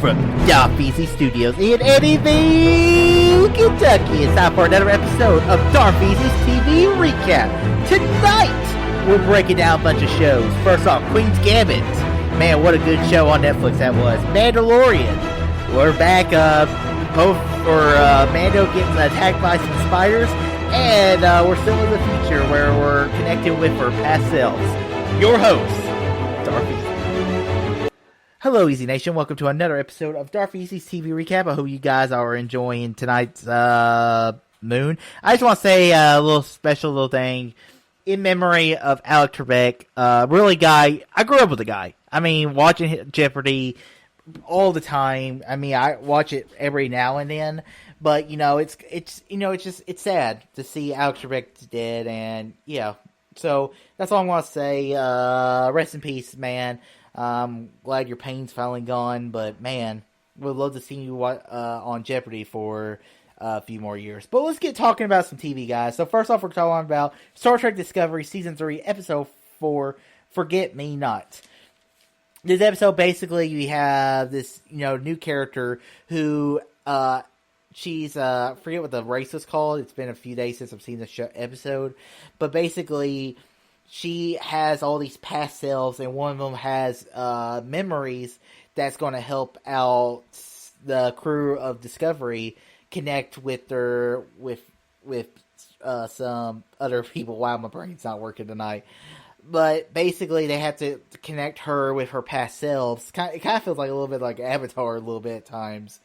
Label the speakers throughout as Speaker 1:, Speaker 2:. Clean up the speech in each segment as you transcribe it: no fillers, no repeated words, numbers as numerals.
Speaker 1: from Dark VC Studios in Eddyville, Kentucky. It's time for another episode of Dark VC's TV Recap. Tonight, we're breaking down a bunch of shows. First off, Queen's Gambit. Man, what a good show on Netflix that was. Mandalorian. We're back, both for Mando getting attacked by some spiders, and we're still in the future where we're connected with our past selves. Your host, Dark VC. Hello, Easy Nation. Welcome to another episode of Dark VC's TV Recap. I hope you guys are enjoying tonight's moon. I just want to say a little special little thing in memory of Alec Trebek. Really guy, I grew up with the guy. I mean, watching Jeopardy all the time. I mean, I watch it every now and then, but you know, it's sad to see Alec Trebek dead, and yeah. So that's all I want to say. Rest in peace, man. Glad your pain's finally gone, but man, would love to see you on Jeopardy for a few more years. But let's get talking about some TV, guys. So first off, we're talking about Star Trek Discovery Season 3, Episode 4, Forget Me Not. This episode, basically, you have this, new character who, she's, forget what the race was called. It's been a few days since I've seen the episode. But basically, she has all these past selves, and one of them has memories that's going to help out the crew of Discovery connect with some other people. Wow, my brain's not working tonight. But basically, they have to connect her with her past selves. It kind of feels like a little bit like Avatar a little bit at times.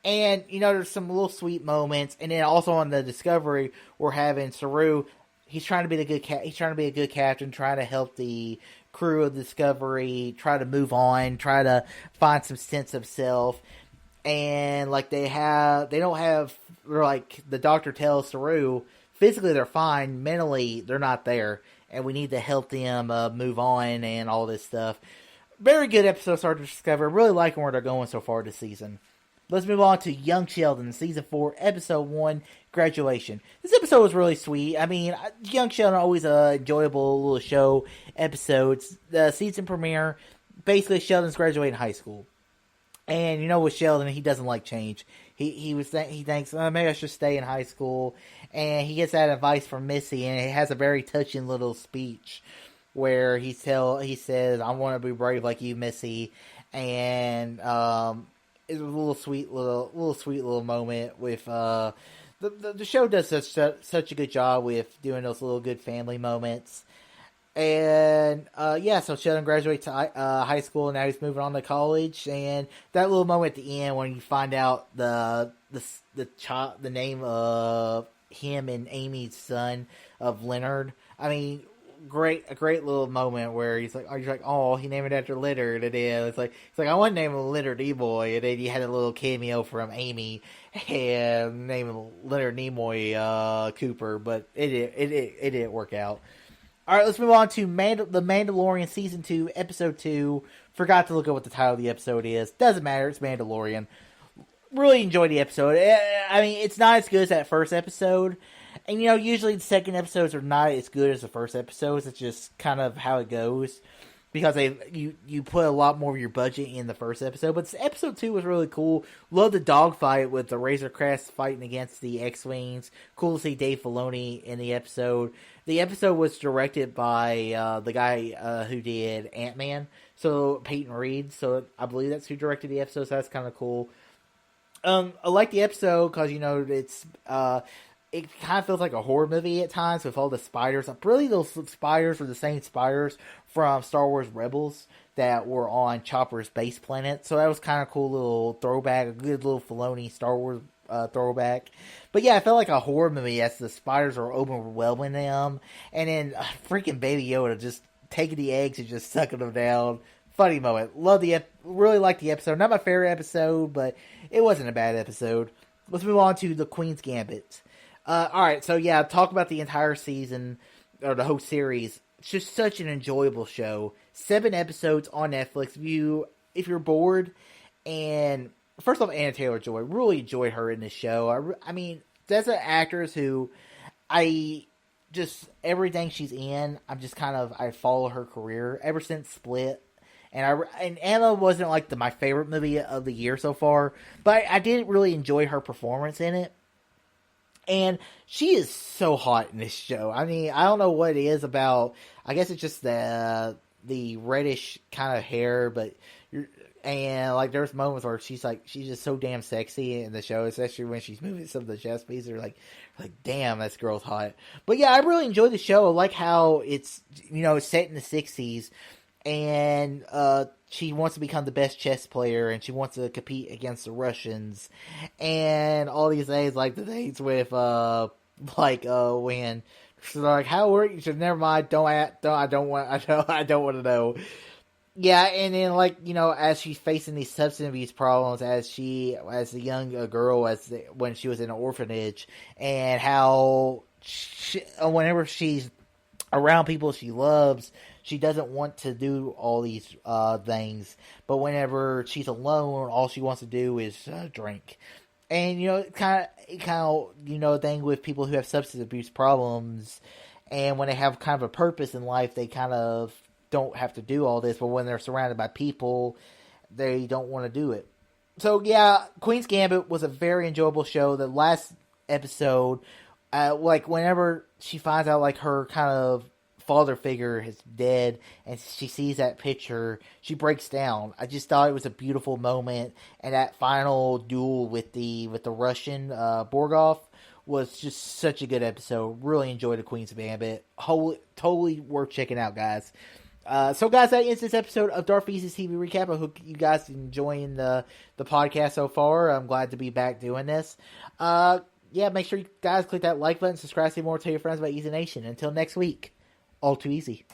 Speaker 1: And, there's some little sweet moments. And then also on the Discovery, we're having Saru. He's trying to be he's trying to be a good captain, trying to help the crew of Discovery, try to move on, try to find some sense of self. And the doctor tells Saru, physically they're fine, mentally they're not there, and we need to help them move on and all this stuff. Very good episode of Star Trek Discovery. Really liking where they're going so far this season. Let's move on to Young Sheldon, Season 4, Episode 1, Graduation. This episode was really sweet. I mean, Young Sheldon, always a enjoyable little show episodes. The season premiere, basically Sheldon's graduating high school. And with Sheldon, he doesn't like change. He thinks, maybe I should stay in high school. And he gets that advice from Missy, and it has a very touching little speech where he says, I want to be brave like you, Missy. And it's a little sweet little moment with the show does such a good job with doing those little good family moments. And so Sheldon graduates to high school, and now he's moving on to college. And that little moment at the end when you find out the name of him and Amy's son of Leonard. I mean, a great little moment where he's like, oh, he named it after Leonard. And then it's like I want to name him Leonard Nimoy, and then you had a little cameo from Amy and name him Leonard Nimoy Cooper, but it didn't work out. All right, let's move on to The Mandalorian Season 2, Episode 2. Forgot to look at what the title of the episode is. Doesn't matter, it's Mandalorian. Really enjoyed the episode. I mean, it's not as good as that first episode. And, usually the second episodes are not as good as the first episodes. It's just kind of how it goes. Because you put a lot more of your budget in the first episode. But episode 2 was really cool. Love the dogfight with the Razor Crest fighting against the X-Wings. Cool to see Dave Filoni in the episode. The episode was directed by the guy who did Ant-Man. So, Peyton Reed. So, I believe that's who directed the episode. So, that's kind of cool. I like the episode because, it's... it kind of feels like a horror movie at times with all the spiders. Really, those spiders were the same spiders from Star Wars Rebels that were on Chopper's base planet. So that was kind of cool little throwback, a good little Filoni Star Wars throwback. But yeah, it felt like a horror movie as the spiders were overwhelming them. And then freaking Baby Yoda just taking the eggs and just sucking them down. Funny moment. Really liked the episode. Not my favorite episode, but it wasn't a bad episode. Let's move on to The Queen's Gambit. Alright, so yeah, talk about the entire season, or the whole series. It's just such an enjoyable show. 7 episodes on Netflix. If you're bored, and first off, Anna Taylor-Joy, really enjoyed her in this show. I mean, there's an actress who everything she's in, I follow her career. Ever since Split, And Emma wasn't like my favorite movie of the year so far, but I did really enjoy her performance in it. And she is so hot in this show. I mean, I don't know what it is about. I guess it's just the reddish kind of hair, but and like there's moments where she's just so damn sexy in the show, especially when she's moving some of the chest pieces. Are like damn, this girl's hot. But yeah, I really enjoy the show. I like how it's set in the '60s, and she wants to become the best chess player, and she wants to compete against the Russians, and all these things, like the dates with when she's like, how were you? She said, never mind, I don't want to know. Yeah, and then as she's facing these substance abuse problems, as a young girl, when she was in an orphanage, and how whenever she's around people she loves, she doesn't want to do all these things, but whenever she's alone, all she wants to do is drink. And kind of thing with people who have substance abuse problems, and when they have kind of a purpose in life, they kind of don't have to do all this, but when they're surrounded by people, they don't want to do it. So yeah, Queen's Gambit was a very enjoyable show. The last episode, whenever she finds out her kind of father figure is dead and she sees that picture, she breaks down. I just thought it was a beautiful moment, and that final duel with the Russian Borgov was just such a good episode. Really enjoyed the Queen's Gambit. Totally worth checking out, guys. So guys, that ends this episode of Darth Feces TV Recap. I hope you guys are enjoying the podcast so far. I'm glad to be back doing this. Yeah, make sure you guys click that like button, subscribe, say more, tell your friends about Easy Nation. Until next week, all too easy.